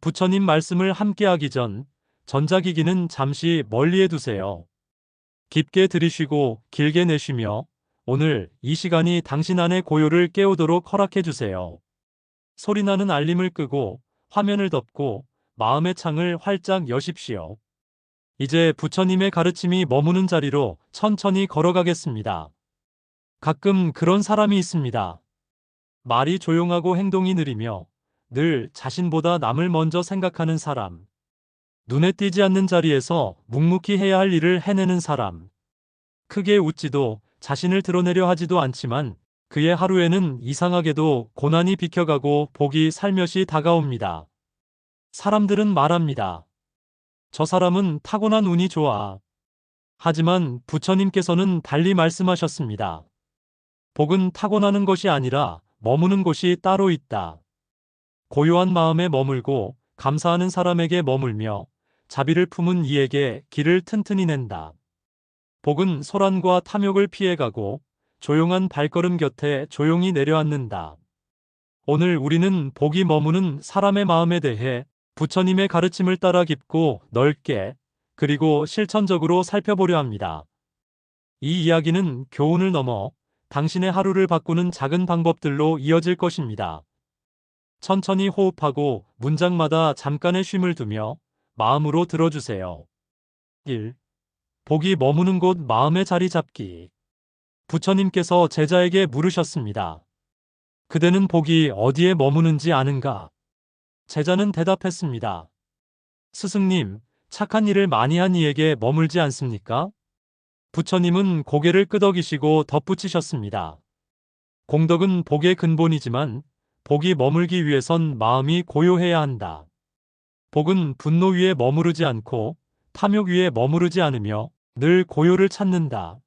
부처님 말씀을 함께하기 전 전자기기는 잠시 멀리해 두세요. 깊게 들이쉬고 길게 내쉬며 오늘 이 시간이 당신 안의 고요를 깨우도록 허락해 주세요. 소리나는 알림을 끄고 화면을 덮고 마음의 창을 활짝 여십시오. 이제 부처님의 가르침이 머무는 자리로 천천히 걸어가겠습니다. 가끔 그런 사람이 있습니다. 말이 조용하고 행동이 느리며 늘 자신보다 남을 먼저 생각하는 사람. 눈에 띄지 않는 자리에서 묵묵히 해야 할 일을 해내는 사람. 크게 웃지도 자신을 드러내려 하지도 않지만 그의 하루에는 이상하게도 고난이 비켜가고 복이 살며시 다가옵니다. 사람들은 말합니다. 저 사람은 타고난 운이 좋아. 하지만 부처님께서는 달리 말씀하셨습니다. 복은 타고나는 것이 아니라 머무는 곳이 따로 있다. 고요한 마음에 머물고 감사하는 사람에게 머물며 자비를 품은 이에게 길을 튼튼히 낸다. 복은 소란과 탐욕을 피해가고 조용한 발걸음 곁에 조용히 내려앉는다. 오늘 우리는 복이 머무는 사람의 마음에 대해 부처님의 가르침을 따라 깊고 넓게 그리고 실천적으로 살펴보려 합니다. 이 이야기는 교훈을 넘어 당신의 하루를 바꾸는 작은 방법들로 이어질 것입니다. 천천히 호흡하고 문장마다 잠깐의 쉼을 두며 마음으로 들어주세요. 1. 복이 머무는 곳 마음의 자리 잡기. 부처님께서 제자에게 물으셨습니다. 그대는 복이 어디에 머무는지 아는가? 제자는 대답했습니다. 스승님, 착한 일을 많이 한 이에게 머물지 않습니까? 부처님은 고개를 끄덕이시고 덧붙이셨습니다. 공덕은 복의 근본이지만 복이 머물기 위해선 마음이 고요해야 한다. 복은 분노 위에 머무르지 않고 탐욕 위에 머무르지 않으며 늘 고요를 찾는다.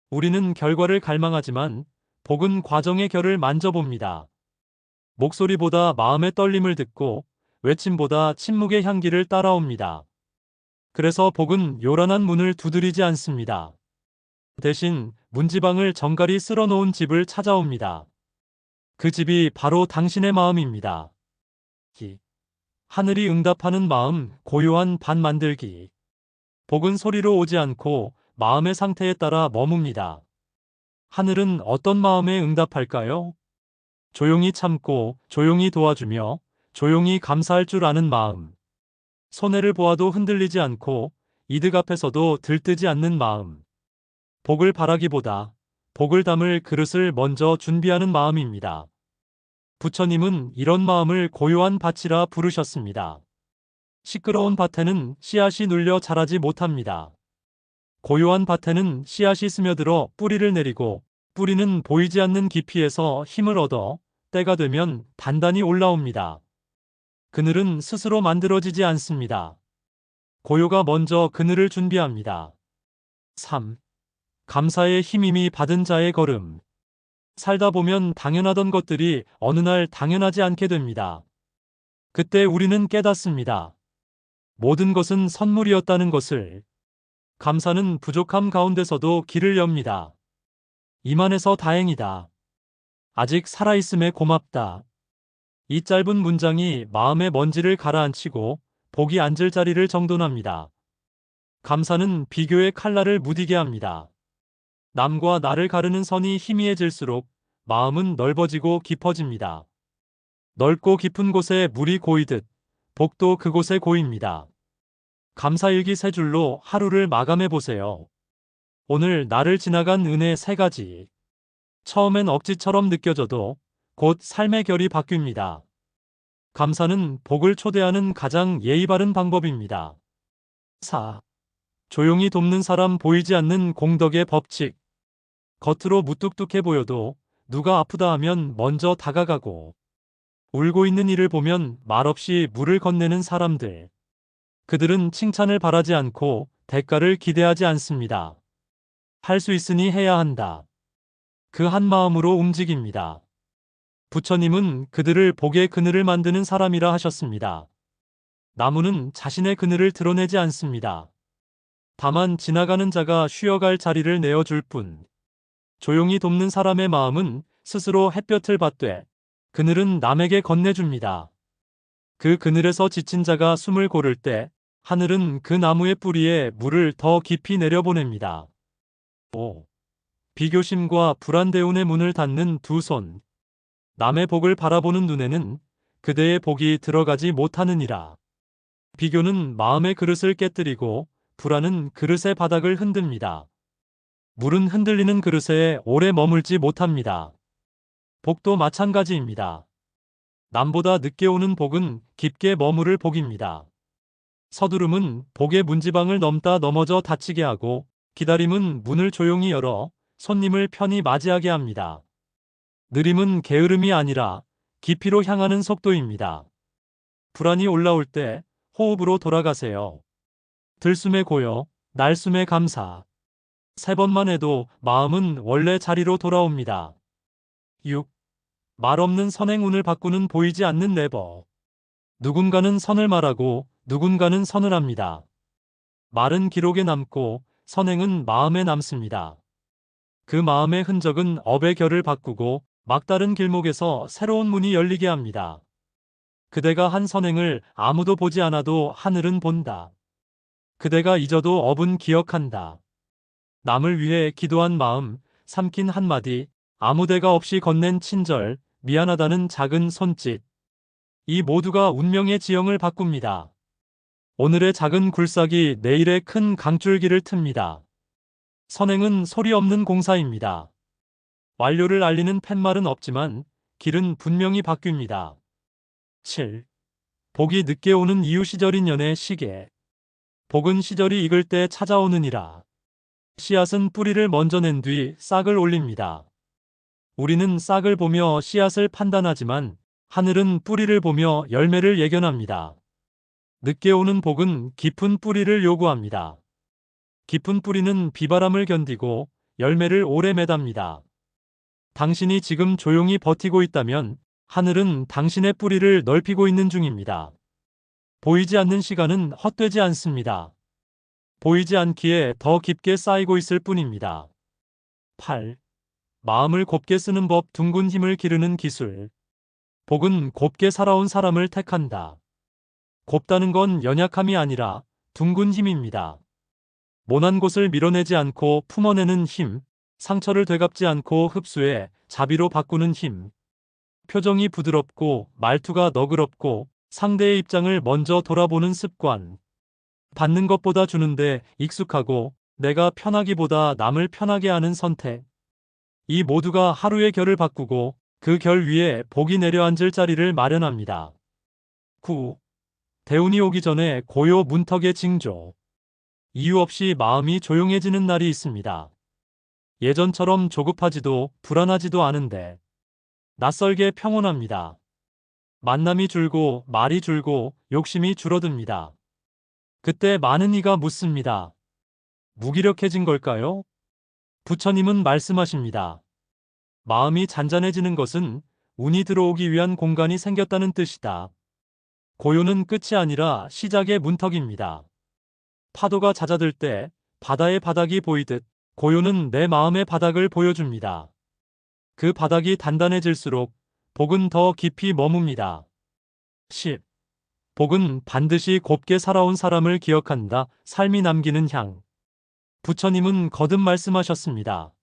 우리는 결과를 갈망하지만 복은 과정의 결을 만져봅니다. 목소리보다 마음의 떨림을 듣고 외침보다 침묵의 향기를 따라옵니다. 그래서 복은 요란한 문을 두드리지 않습니다. 대신 문지방을 정갈히 쓸어놓은 집을 찾아옵니다. 그 집이 바로 당신의 마음입니다. 하늘이 응답하는 마음, 고요한 반 만들기. 복은 소리로 오지 않고 마음의 상태에 따라 머뭅니다. 하늘은 어떤 마음에 응답할까요? 조용히 참고, 조용히 도와주며, 조용히 감사할 줄 아는 마음. 손해를 보아도 흔들리지 않고, 이득 앞에서도 들뜨지 않는 마음. 복을 바라기보다 복을 담을 그릇을 먼저 준비하는 마음입니다. 부처님은 이런 마음을 고요한 밭이라 부르셨습니다. 시끄러운 밭에는 씨앗이 눌려 자라지 못합니다. 고요한 밭에는 씨앗이 스며들어 뿌리를 내리고 뿌리는 보이지 않는 깊이에서 힘을 얻어 때가 되면 단단히 올라옵니다. 그늘은 스스로 만들어지지 않습니다. 고요가 먼저 그늘을 준비합니다. 3. 감사의 힘임이 받은 자의 걸음. 살다 보면 당연하던 것들이 어느 날 당연하지 않게 됩니다. 그때 우리는 깨닫습니다. 모든 것은 선물이었다는 것을. 감사는 부족함 가운데서도 길을 엽니다. 이만해서 다행이다. 아직 살아있음에 고맙다. 이 짧은 문장이 마음의 먼지를 가라앉히고 복이 앉을 자리를 정돈합니다. 감사는 비교의 칼날을 무디게 합니다. 남과 나를 가르는 선이 희미해질수록 마음은 넓어지고 깊어집니다. 넓고 깊은 곳에 물이 고이듯 복도 그곳에 고입니다. 감사일기 세 줄로 하루를 마감해 보세요. 오늘 나를 지나간 은혜 3가지. 처음엔 억지처럼 느껴져도 곧 삶의 결이 바뀝니다. 감사는 복을 초대하는 가장 예의 바른 방법입니다. 4. 조용히 돕는 사람 보이지 않는 공덕의 법칙. 겉으로 무뚝뚝해 보여도 누가 아프다 하면 먼저 다가가고 울고 있는 이를 보면 말없이 물을 건네는 사람들. 그들은 칭찬을 바라지 않고 대가를 기대하지 않습니다. 할 수 있으니 해야 한다. 그 한 마음으로 움직입니다. 부처님은 그들을 복의 그늘을 만드는 사람이라 하셨습니다. 나무는 자신의 그늘을 드러내지 않습니다. 다만 지나가는 자가 쉬어갈 자리를 내어줄 뿐. 조용히 돕는 사람의 마음은 스스로 햇볕을 받되 그늘은 남에게 건네줍니다. 그 그늘에서 지친 자가 숨을 고를 때 하늘은 그 나무의 뿌리에 물을 더 깊이 내려보냅니다. 5. 비교심과 불안대운의 문을 닫는 두 손. 남의 복을 바라보는 눈에는 그대의 복이 들어가지 못하느니라. 비교는 마음의 그릇을 깨뜨리고 불안은 그릇의 바닥을 흔듭니다. 물은 흔들리는 그릇에 오래 머물지 못합니다. 복도 마찬가지입니다. 남보다 늦게 오는 복은 깊게 머무를 복입니다. 서두름은 복의 문지방을 넘다 넘어져 다치게 하고, 기다림은 문을 조용히 열어 손님을 편히 맞이하게 합니다. 느림은 게으름이 아니라 깊이로 향하는 속도입니다. 불안이 올라올 때 호흡으로 돌아가세요. 들숨에 고요, 날숨에 감사. 3번만 해도 마음은 원래 자리로 돌아옵니다. 6. 말 없는 선행운을 바꾸는 보이지 않는 네버. 누군가는 선을 말하고 누군가는 선을 합니다. 말은 기록에 남고 선행은 마음에 남습니다. 그 마음의 흔적은 업의 결을 바꾸고 막다른 길목에서 새로운 문이 열리게 합니다. 그대가 한 선행을 아무도 보지 않아도 하늘은 본다. 그대가 잊어도 업은 기억한다. 남을 위해 기도한 마음, 삼킨 한마디, 아무 데가 없이 건넨 친절, 미안하다는 작은 손짓. 이 모두가 운명의 지형을 바꿉니다. 오늘의 작은 굴삭이 내일의 큰 강줄기를 틉니다. 선행은 소리 없는 공사입니다. 완료를 알리는 팻말은 없지만 길은 분명히 바뀝니다. 7. 복이 늦게 오는 이유 시절인 연의 시계. 복은 시절이 익을 때 찾아오느니라. 씨앗은 뿌리를 먼저 낸 뒤 싹을 올립니다. 우리는 싹을 보며 씨앗을 판단하지만 하늘은 뿌리를 보며 열매를 예견합니다. 늦게 오는 복은 깊은 뿌리를 요구합니다. 깊은 뿌리는 비바람을 견디고 열매를 오래 매답니다. 당신이 지금 조용히 버티고 있다면 하늘은 당신의 뿌리를 넓히고 있는 중입니다. 보이지 않는 시간은 헛되지 않습니다. 보이지 않기에 더 깊게 쌓이고 있을 뿐입니다. 8. 마음을 곱게 쓰는 법. 둥근 힘을 기르는 기술. 복은 곱게 살아온 사람을 택한다. 곱다는 건 연약함이 아니라 둥근 힘입니다. 모난 곳을 밀어내지 않고 품어내는 힘, 상처를 되갚지 않고 흡수해 자비로 바꾸는 힘. 표정이 부드럽고 말투가 너그럽고 상대의 입장을 먼저 돌아보는 습관. 받는 것보다 주는데 익숙하고 내가 편하기보다 남을 편하게 하는 선택. 이 모두가 하루의 결을 바꾸고 그 결 위에 복이 내려앉을 자리를 마련합니다. 9. 대운이 오기 전에 고요 문턱의 징조. 이유 없이 마음이 조용해지는 날이 있습니다. 예전처럼 조급하지도 불안하지도 않은데 낯설게 평온합니다. 만남이 줄고 말이 줄고 욕심이 줄어듭니다. 그때 많은 이가 묻습니다. 무기력해진 걸까요? 부처님은 말씀하십니다. 마음이 잔잔해지는 것은 운이 들어오기 위한 공간이 생겼다는 뜻이다. 고요는 끝이 아니라 시작의 문턱입니다. 파도가 잦아들 때 바다의 바닥이 보이듯 고요는 내 마음의 바닥을 보여줍니다. 그 바닥이 단단해질수록 복은 더 깊이 머뭅니다. 10. 복은 반드시 곱게 살아온 사람을 기억한다. 삶이 남기는 향. 부처님은 거듭 말씀하셨습니다.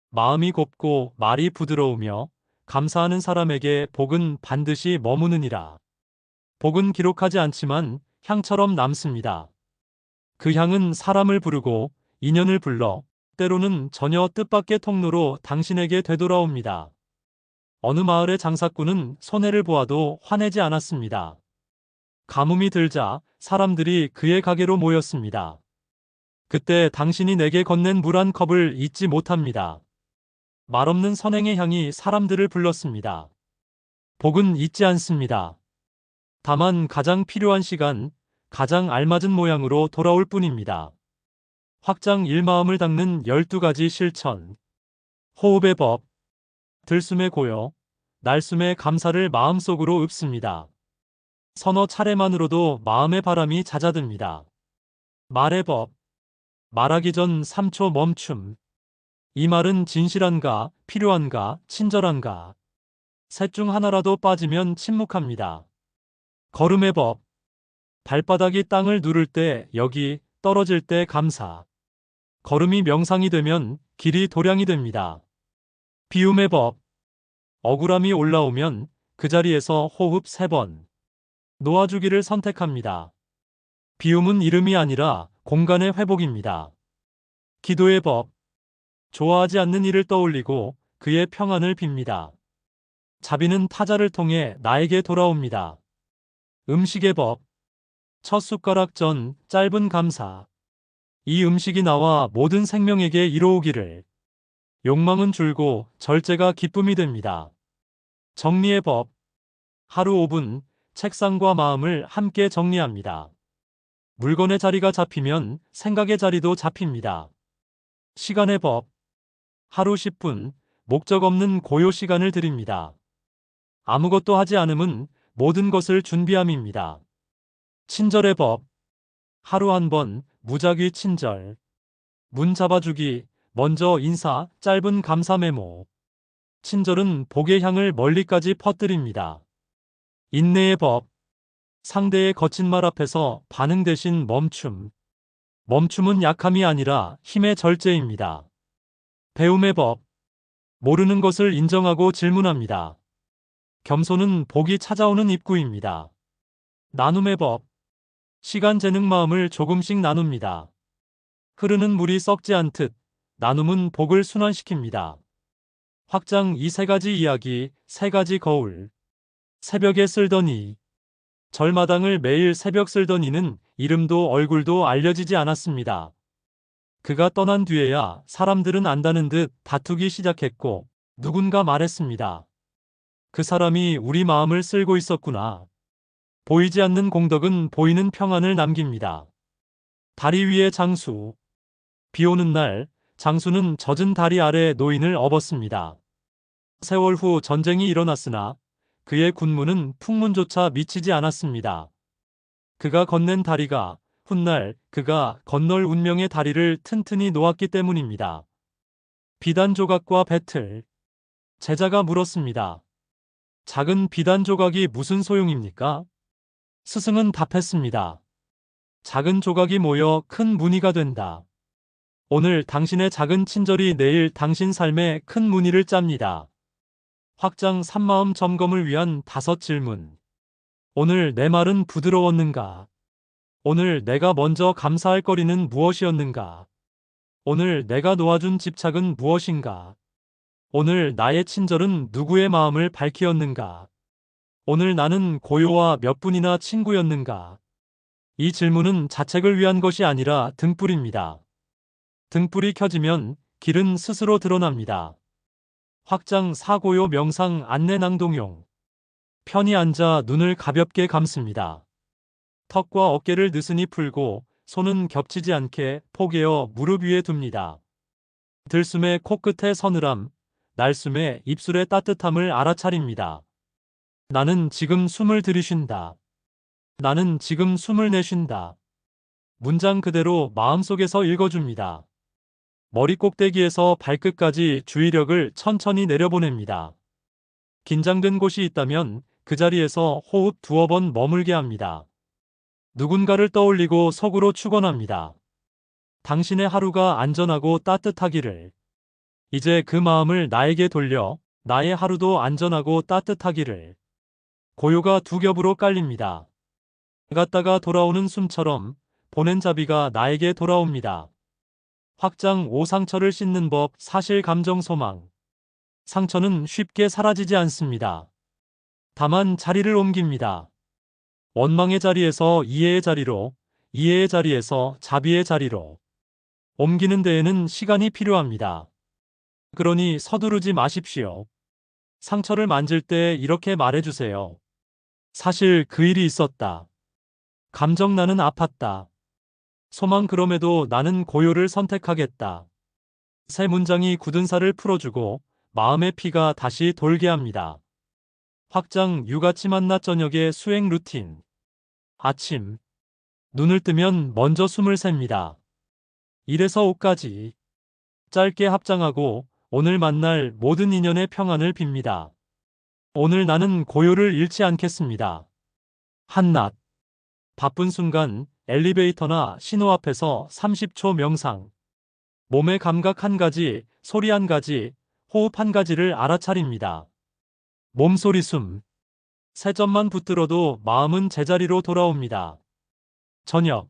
마음이 곱고 말이 부드러우며 감사하는 사람에게 복은 반드시 머무느니라. 복은 기록하지 않지만 향처럼 남습니다. 그 향은 사람을 부르고 인연을 불러 때로는 전혀 뜻밖의 통로로 당신에게 되돌아옵니다. 어느 마을의 장사꾼은 손해를 보아도 화내지 않았습니다. 가뭄이 들자 사람들이 그의 가게로 모였습니다. 그때 당신이 내게 건넨 물 한 컵을 잊지 못합니다. 말없는 선행의 향이 사람들을 불렀습니다. 복은 잊지 않습니다. 다만 가장 필요한 시간, 가장 알맞은 모양으로 돌아올 뿐입니다. 확장 1마음을 닦는 12가지 실천. 호흡의 법. 들숨에 고요, 날숨에 감사를 마음속으로 읊습니다. 서너 차례만으로도 마음의 바람이 잦아듭니다. 말의 법. 말하기 전 3초 멈춤. 이 말은 진실한가, 필요한가, 친절한가. 셋 중 하나라도 빠지면 침묵합니다. 걸음의 법. 발바닥이 땅을 누를 때 여기, 떨어질 때 감사. 걸음이 명상이 되면 길이 도량이 됩니다. 비움의 법. 억울함이 올라오면 그 자리에서 호흡 3번. 놓아주기를 선택합니다. 비움은 이름이 아니라 공간의 회복입니다. 기도의 법. 좋아하지 않는 일을 떠올리고 그의 평안을 빕니다. 자비는 타자를 통해 나에게 돌아옵니다. 음식의 법. 첫 숟가락 전 짧은 감사. 이 음식이 나와 모든 생명에게 이로우기를. 욕망은 줄고 절제가 기쁨이 됩니다. 정리의 법. 하루 5분 책상과 마음을 함께 정리합니다. 물건의 자리가 잡히면 생각의 자리도 잡힙니다. 시간의 법. 하루 10분 목적 없는 고요 시간을 드립니다. 아무것도 하지 않음은 모든 것을 준비함입니다. 친절의 법. 하루 한 번 무작위 친절. 문 잡아주기, 먼저 인사, 짧은 감사 메모. 친절은 복의 향을 멀리까지 퍼뜨립니다. 인내의 법. 상대의 거친 말 앞에서 반응 대신 멈춤. 멈춤은 약함이 아니라 힘의 절제입니다. 배움의 법. 모르는 것을 인정하고 질문합니다. 겸손은 복이 찾아오는 입구입니다. 나눔의 법. 시간 재능 마음을 조금씩 나눕니다. 흐르는 물이 썩지 않듯 나눔은 복을 순환시킵니다. 확장 이 3가지 이야기, 3가지 거울. 새벽에 쓸던 이. 절마당을 매일 새벽 쓸던 이는 이름도 얼굴도 알려지지 않았습니다. 그가 떠난 뒤에야 사람들은 안다는 듯 다투기 시작했고 누군가 말했습니다. 그 사람이 우리 마음을 쓸고 있었구나. 보이지 않는 공덕은 보이는 평안을 남깁니다. 다리 위의 장수. 비 오는 날 장수는 젖은 다리 아래 노인을 업었습니다. 세월 후 전쟁이 일어났으나 그의 군무는 풍문조차 미치지 않았습니다. 그가 건넨 다리가 훗날 그가 건널 운명의 다리를 튼튼히 놓았기 때문입니다. 비단 조각과 배틀. 제자가 물었습니다. 작은 비단 조각이 무슨 소용입니까? 스승은 답했습니다. 작은 조각이 모여 큰 무늬가 된다. 오늘 당신의 작은 친절이 내일 당신 삶에 큰 무늬를 짭니다. 확장 3마음 점검을 위한 5질문. 오늘 내 말은 부드러웠는가? 오늘 내가 먼저 감사할 거리는 무엇이었는가? 오늘 내가 놓아준 집착은 무엇인가? 오늘 나의 친절은 누구의 마음을 밝히었는가? 오늘 나는 고요와 몇 분이나 친구였는가? 이 질문은 자책을 위한 것이 아니라 등불입니다. 등불이 켜지면 길은 스스로 드러납니다. 확장 4고요 명상 안내 낭동용. 편히 앉아 눈을 가볍게 감습니다. 턱과 어깨를 느슨히 풀고 손은 겹치지 않게 포개어 무릎 위에 둡니다. 들숨에 코끝의 서늘함, 날숨에 입술의 따뜻함을 알아차립니다. 나는 지금 숨을 들이쉰다. 나는 지금 숨을 내쉰다. 문장 그대로 마음속에서 읽어줍니다. 머리 꼭대기에서 발끝까지 주의력을 천천히 내려보냅니다. 긴장된 곳이 있다면 그 자리에서 호흡 2번 머물게 합니다. 누군가를 떠올리고 속으로 축원합니다. 당신의 하루가 안전하고 따뜻하기를. 이제 그 마음을 나에게 돌려 나의 하루도 안전하고 따뜻하기를. 고요가 2겹으로 깔립니다. 갔다가 돌아오는 숨처럼 보낸 자비가 나에게 돌아옵니다. 확장 5 상처를 씻는 법 사실 감정 소망. 상처는 쉽게 사라지지 않습니다. 다만 자리를 옮깁니다. 원망의 자리에서 이해의 자리로, 이해의 자리에서 자비의 자리로. 옮기는 데에는 시간이 필요합니다. 그러니 서두르지 마십시오. 상처를 만질 때 이렇게 말해주세요. 사실 그 일이 있었다. 감정 나는 아팠다. 소망 그럼에도 나는 고요를 선택하겠다. 새 문장이 굳은 살을 풀어주고 마음의 피가 다시 돌게 합니다. 확장 육아침 한낮 저녁의 수행 루틴. 아침. 눈을 뜨면 먼저 숨을 셉니다. 1에서 5까지. 짧게 합장하고 오늘 만날 모든 인연의 평안을 빕니다. 오늘 나는 고요를 잃지 않겠습니다. 한낮. 바쁜 순간 엘리베이터나 신호 앞에서 30초 명상. 몸의 감각 한 가지, 소리 한 가지, 호흡 한 가지를 알아차립니다. 몸소리 숨. 세 점만 붙들어도 마음은 제자리로 돌아옵니다. 저녁.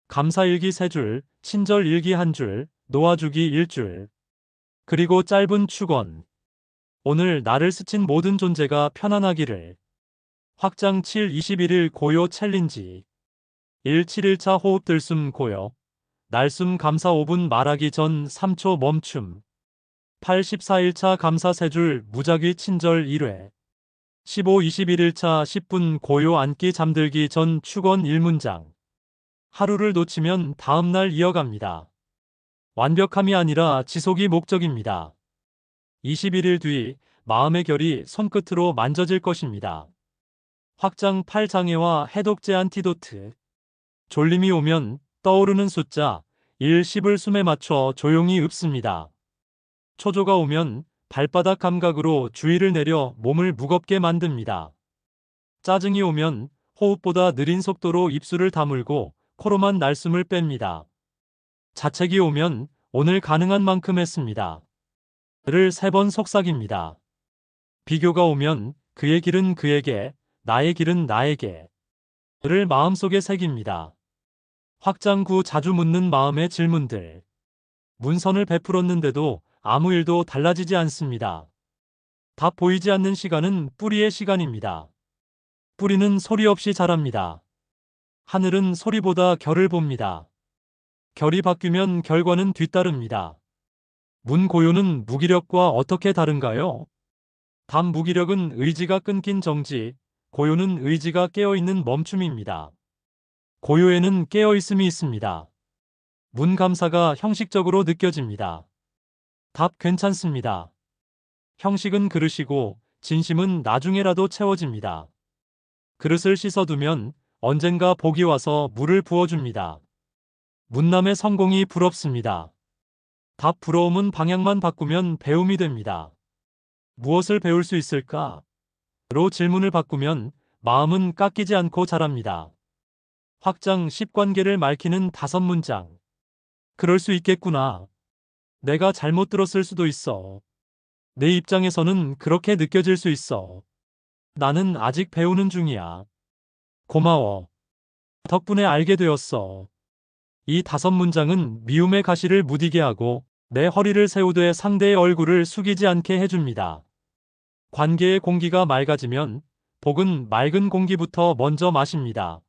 감사일기 3줄, 친절일기 1줄, 놓아주기 1줄. 그리고 짧은 축원. 오늘 나를 스친 모든 존재가 편안하기를. 확장 7 21일 고요 챌린지. 1 7일차 호흡 들숨 고요. 날숨 감사 5분 말하기 전 3초 멈춤. 8 14일차 감사 3줄 무작위 친절 1회. 15 21일차 10분 고요 앉기 잠들기 전 축원 1문장. 하루를 놓치면 다음날 이어갑니다. 완벽함이 아니라 지속이 목적입니다. 21일 뒤 마음의 결이 손끝으로 만져질 것입니다. 확장 8장애와 해독제 안티도트. 졸림이 오면 떠오르는 숫자 1, 10을 숨에 맞춰 조용히 읊습니다. 초조가 오면 발바닥 감각으로 주의를 내려 몸을 무겁게 만듭니다. 짜증이 오면 호흡보다 느린 속도로 입술을 다물고 코로만 날숨을 뺍니다. 자책이 오면 오늘 가능한 만큼 했습니다. 를 3번 속삭입니다. 비교가 오면 그의 길은 그에게, 나의 길은 나에게. 를 마음속에 새깁니다. 확장 9 자주 묻는 마음의 질문들. 문선을 베풀었는데도 아무 일도 달라지지 않습니다. 답 보이지 않는 시간은 뿌리의 시간입니다. 뿌리는 소리 없이 자랍니다. 하늘은 소리보다 결을 봅니다. 결이 바뀌면 결과는 뒤따릅니다. 문고요는 무기력과 어떻게 다른가요? 답 무기력은 의지가 끊긴 정지, 고요는 의지가 깨어있는 멈춤입니다. 고요에는 깨어있음이 있습니다. 문 감사가 형식적으로 느껴집니다. 답 괜찮습니다. 형식은 그릇이고 진심은 나중에라도 채워집니다. 그릇을 씻어두면 언젠가 복이 와서 물을 부어줍니다. 문남의 성공이 부럽습니다. 답 부러움은 방향만 바꾸면 배움이 됩니다. 무엇을 배울 수 있을까? 로 질문을 바꾸면 마음은 깎이지 않고 자랍니다. 확장 10관계를 말키는 5문장. 그럴 수 있겠구나. 내가 잘못 들었을 수도 있어. 내 입장에서는 그렇게 느껴질 수 있어. 나는 아직 배우는 중이야. 고마워. 덕분에 알게 되었어. 이 5문장은 미움의 가시를 무디게 하고 내 허리를 세우되 상대의 얼굴을 숙이지 않게 해줍니다. 관계의 공기가 맑아지면 복은 맑은 공기부터 먼저 마십니다.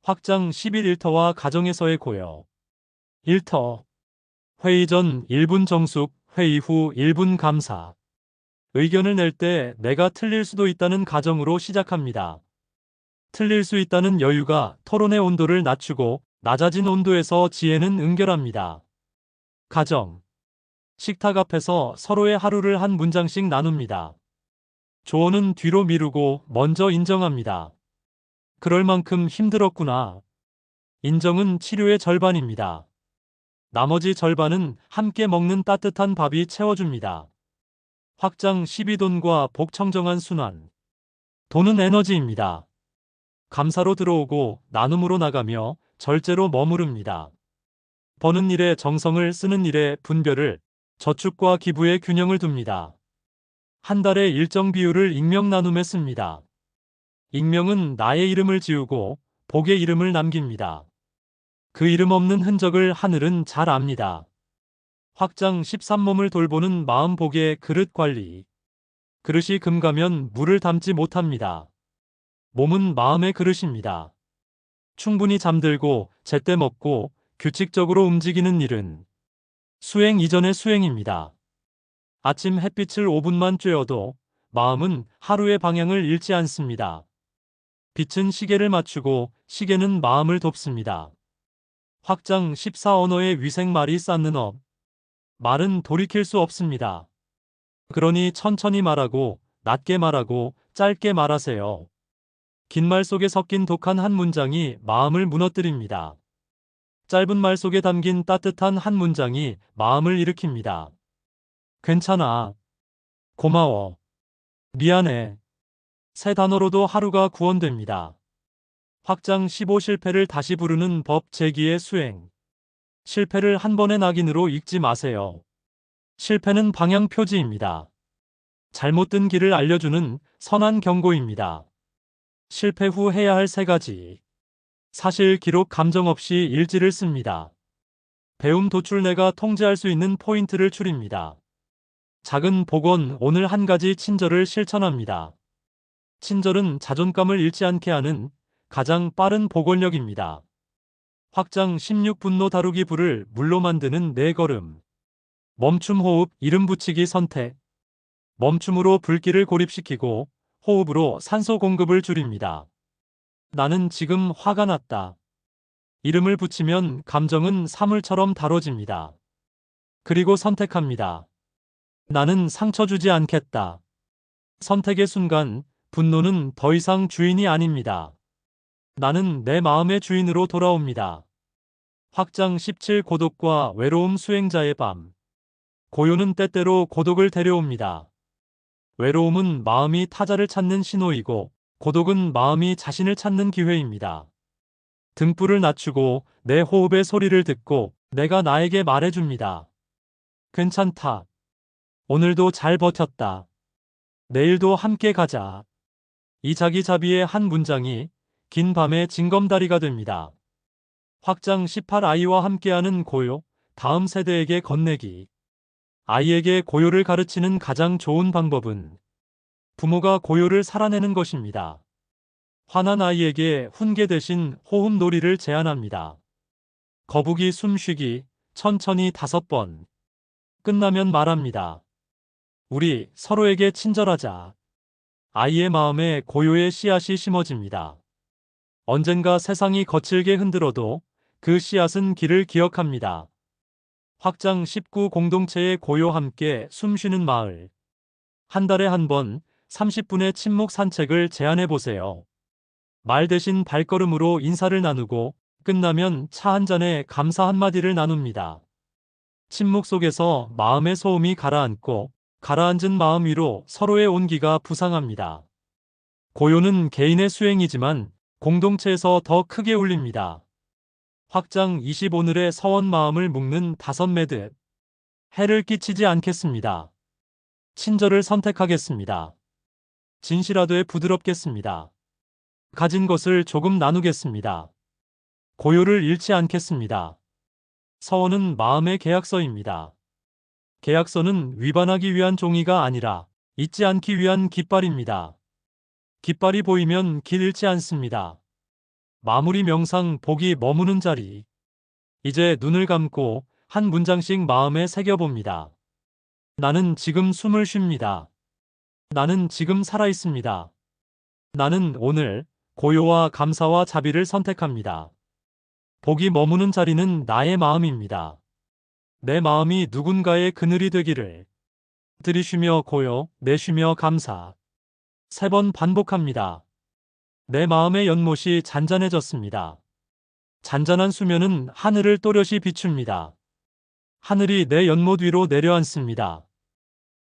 확장 11일터와 가정에서의 고요. 1터. 회의 전 1분 정숙, 회의 후 1분 감사. 의견을 낼 때 내가 틀릴 수도 있다는 가정으로 시작합니다. 틀릴 수 있다는 여유가 토론의 온도를 낮추고 낮아진 온도에서 지혜는 응결합니다. 가정. 식탁 앞에서 서로의 하루를 한 문장씩 나눕니다. 조언은 뒤로 미루고 먼저 인정합니다. 그럴 만큼 힘들었구나. 인정은 치료의 절반입니다. 나머지 절반은 함께 먹는 따뜻한 밥이 채워줍니다. 확장 12돈과 복청정한 순환. 돈은 에너지입니다. 감사로 들어오고 나눔으로 나가며 절제로 머무릅니다. 버는 일에 정성을 쓰는 일에 분별을, 저축과 기부의 균형을 둡니다. 한 달에 일정 비율을 익명 나눔에 씁니다. 익명은 나의 이름을 지우고 복의 이름을 남깁니다. 그 이름 없는 흔적을 하늘은 잘 압니다. 확장 13몸을 돌보는 마음 복의 그릇 관리. 그릇이 금가면 물을 담지 못합니다. 몸은 마음의 그릇입니다. 충분히 잠들고 제때 먹고 규칙적으로 움직이는 일은 수행 이전의 수행입니다. 아침 햇빛을 5분만 쬐어도 마음은 하루의 방향을 잃지 않습니다. 빛은 시계를 맞추고 시계는 마음을 돕습니다. 확장 14 언어의 위생말이 쌓는 업. 말은 돌이킬 수 없습니다. 그러니 천천히 말하고 낮게 말하고 짧게 말하세요. 긴 말 속에 섞인 독한 한 문장이 마음을 무너뜨립니다. 짧은 말 속에 담긴 따뜻한 한 문장이 마음을 일으킵니다. 괜찮아. 고마워. 미안해. 세 단어로도 하루가 구원됩니다. 확장 15 실패를 다시 부르는 법 제기의 수행. 실패를 한 번의 낙인으로 읽지 마세요. 실패는 방향 표지입니다. 잘못된 길을 알려주는 선한 경고입니다. 실패 후 해야 할 3가지. 사실 기록 감정 없이 일지를 씁니다. 배움 도출 내가 통제할 수 있는 포인트를 추립니다. 작은 복원 오늘 한 가지 친절을 실천합니다. 친절은 자존감을 잃지 않게 하는 가장 빠른 복원력입니다. 확장 16 분노 다루기 불을 물로 만드는 4걸음. 멈춤 호흡 이름 붙이기 선택. 멈춤으로 불길을 고립시키고 호흡으로 산소 공급을 줄입니다. 나는 지금 화가 났다. 이름을 붙이면 감정은 사물처럼 다뤄집니다. 그리고 선택합니다. 나는 상처 주지 않겠다. 선택의 순간 분노는 더 이상 주인이 아닙니다. 나는 내 마음의 주인으로 돌아옵니다. 확장 17 고독과 외로움 수행자의 밤. 고요는 때때로 고독을 데려옵니다. 외로움은 마음이 타자를 찾는 신호이고 고독은 마음이 자신을 찾는 기회입니다. 등불을 낮추고 내 호흡의 소리를 듣고 내가 나에게 말해줍니다. 괜찮다. 오늘도 잘 버텼다. 내일도 함께 가자. 이 자기자비의 한 문장이 긴 밤의 징검다리가 됩니다. 확장 18 아이와 함께하는 고요, 다음 세대에게 건네기. 아이에게 고요를 가르치는 가장 좋은 방법은 부모가 고요를 살아내는 것입니다. 화난 아이에게 훈계 대신 호흡 놀이를 제안합니다. 거북이 숨쉬기, 천천히 5번. 끝나면 말합니다. 우리 서로에게 친절하자. 아이의 마음에 고요의 씨앗이 심어집니다. 언젠가 세상이 거칠게 흔들어도 그 씨앗은 길을 기억합니다. 확장 19 공동체의 고요 함께 숨쉬는 마을. 한 달에 한 번 30분의 침묵 산책을 제안해 보세요. 말 대신 발걸음으로 인사를 나누고 끝나면 차 한 잔에 감사 한마디를 나눕니다. 침묵 속에서 마음의 소음이 가라앉고 가라앉은 마음 위로 서로의 온기가 부상합니다. 고요는 개인의 수행이지만 공동체에서 더 크게 울립니다. 확장 20 오늘의 서원 마음을 묶는 5 매듭. 해를 끼치지 않겠습니다. 친절을 선택하겠습니다. 진실하되 부드럽겠습니다. 가진 것을 조금 나누겠습니다. 고요를 잃지 않겠습니다. 서원은 마음의 계약서입니다. 계약서는 위반하기 위한 종이가 아니라 잊지 않기 위한 깃발입니다. 깃발이 보이면 길 잃지 않습니다. 마무리 명상 복이 머무는 자리. 이제 눈을 감고 한 문장씩 마음에 새겨봅니다. 나는 지금 숨을 쉽니다. 나는 지금 살아있습니다. 나는 오늘 고요와 감사와 자비를 선택합니다. 복이 머무는 자리는 나의 마음입니다. 내 마음이 누군가의 그늘이 되기를. 들이쉬며 고요, 내쉬며 감사. 3번 반복합니다. 내 마음의 연못이 잔잔해졌습니다. 잔잔한 수면은 하늘을 또렷이 비춥니다. 하늘이 내 연못 위로 내려앉습니다.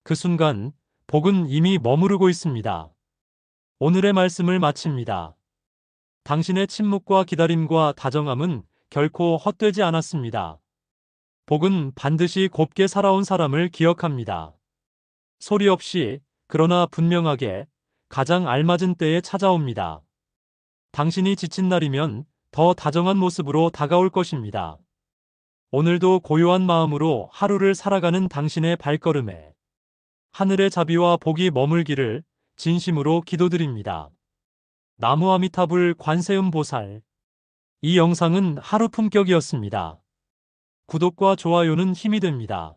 그 순간 복은 이미 머무르고 있습니다. 오늘의 말씀을 마칩니다. 당신의 침묵과 기다림과 다정함은 결코 헛되지 않았습니다. 복은 반드시 곱게 살아온 사람을 기억합니다. 소리 없이, 그러나 분명하게 가장 알맞은 때에 찾아옵니다. 당신이 지친 날이면 더 다정한 모습으로 다가올 것입니다. 오늘도 고요한 마음으로 하루를 살아가는 당신의 발걸음에 하늘의 자비와 복이 머물기를 진심으로 기도드립니다. 나무 아미타불 관세음 보살. 이 영상은 하루 품격이었습니다. 구독과 좋아요는 힘이 됩니다.